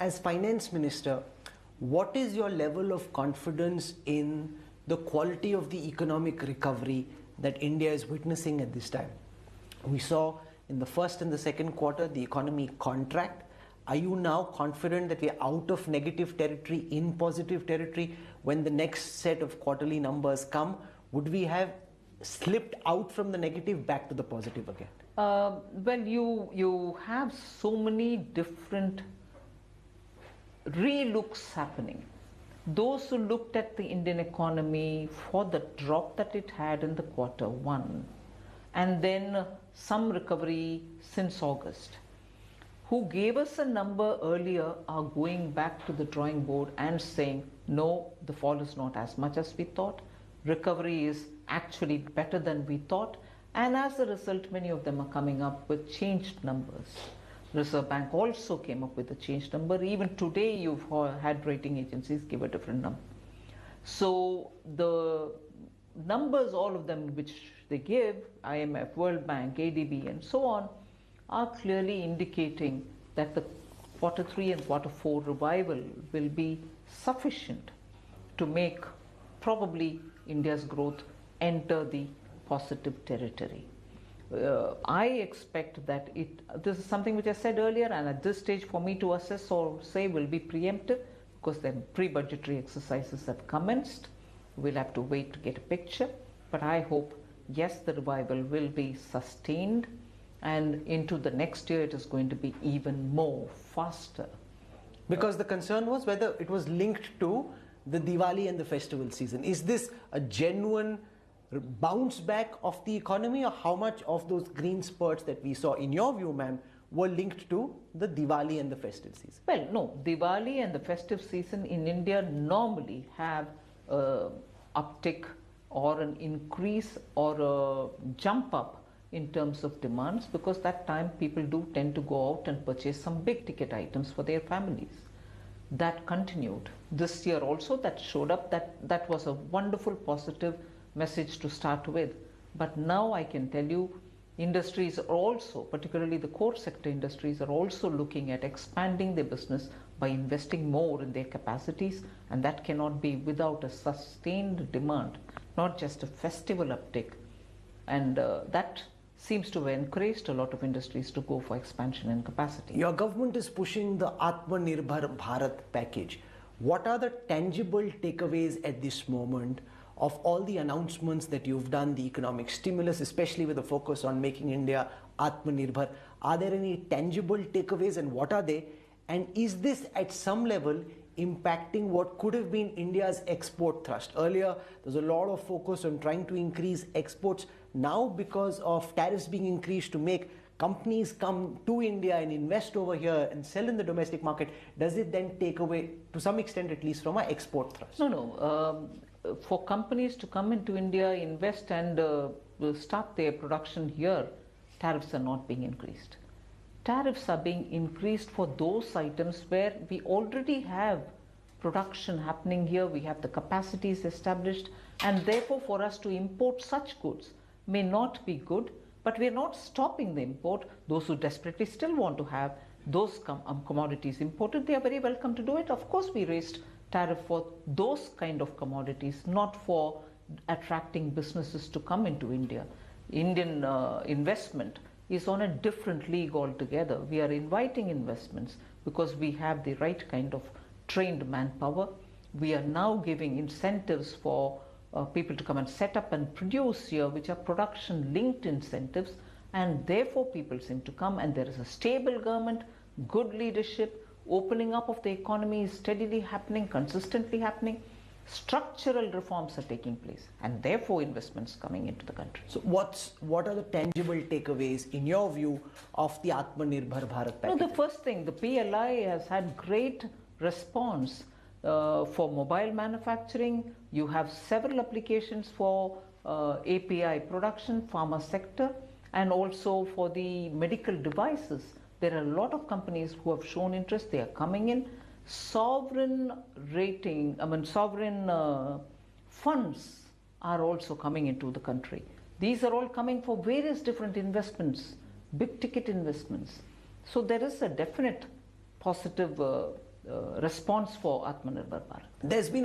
as finance minister, what is your level of confidence in the quality of the economic recovery that India is witnessing at this time? We saw in the first and the second quarter the economy contract. Are you now confident that we are out of negative territory, in positive territory? When the next set of quarterly numbers come, would we have slipped out from the negative back to the positive again? Well, you have so many different re-looks happening. Those who looked at the Indian economy for the drop that it had in the quarter one, and then some recovery since August, who gave us a number earlier, are going back to the drawing board and saying, no, the fall is not as much as we thought. Recovery is actually better than we thought. And as a result, many of them are coming up with changed numbers. Reserve Bank also came up with a changed number. Even today, you've had rating agencies give a different number. So the numbers, all of them which they give, IMF, World Bank, ADB, and so on, are clearly indicating that the quarter 3 and quarter 4 revival will be sufficient to make probably India's growth enter the positive territory. I expect that this is something which I said earlier, and at this stage for me to assess or say will be preemptive, because the pre-budgetary exercises have commenced. We'll have to wait to get a picture, but I hope, yes, the revival will be sustained, and into the next year it is going to be even more faster. Because the concern was whether it was linked to the Diwali and the festival season. Is this a genuine bounce back of the economy, or how much of those green spurts that we saw, in your view, ma'am, were linked to the Diwali and the festive season? Well, no, Diwali and the festive season in India normally have an uptick or an increase or a jump up in terms of demands, because that time people do tend to go out and purchase some big ticket items for their families. That continued this year also. That showed up. That was a wonderful positive message to start with. But now I can tell you, industries are also, particularly the core sector industries, are also looking at expanding their business by investing more in their capacities, and that cannot be without a sustained demand, not just a festival uptick. And that seems to have encouraged a lot of industries to go for expansion and capacity. Your government is pushing the Atmanirbhar Bharat package. What are the tangible takeaways at this moment of all the announcements that you've done, the economic stimulus, especially with a focus on making India Atmanirbhar? Are there any tangible takeaways, and what are they? And is this at some level impacting what could have been India's export thrust? Earlier, there's a lot of focus on trying to increase exports. Now, because of tariffs being increased to make companies come to India and invest over here and sell in the domestic market, does it then take away, to some extent at least, from our export thrust? No. For companies to come into India, invest and start their production here, tariffs are not being increased. Tariffs are being increased for those items where we already have production happening here, we have the capacities established, and therefore for us to import such goods may not be good, but we are not stopping the import. Those who desperately still want to have those commodities imported, they are very welcome to do it. Of course, we raised tariff for those kind of commodities, not for attracting businesses to come into India. Indian investment is on a different league altogether. We are inviting investments because we have the right kind of trained manpower. We are now giving incentives for people to come and set up and produce here, which are production linked incentives, and therefore people seem to come, and there is a stable government, good leadership, opening up of the economy is steadily happening, consistently happening. Structural reforms are taking place, and therefore investments coming into the country. So what are the tangible takeaways in your view of the Atmanirbhar Bharat package? No, the first thing, the PLI has had great response for mobile manufacturing. You have several applications for API production, pharma sector, and also for the medical devices. There are a lot of companies who have shown interest. They are coming in. Sovereign funds are also coming into the country. These are all coming for various different investments, big ticket investments. So there is a definite positive response for Atmanirbhar Bharat. There's been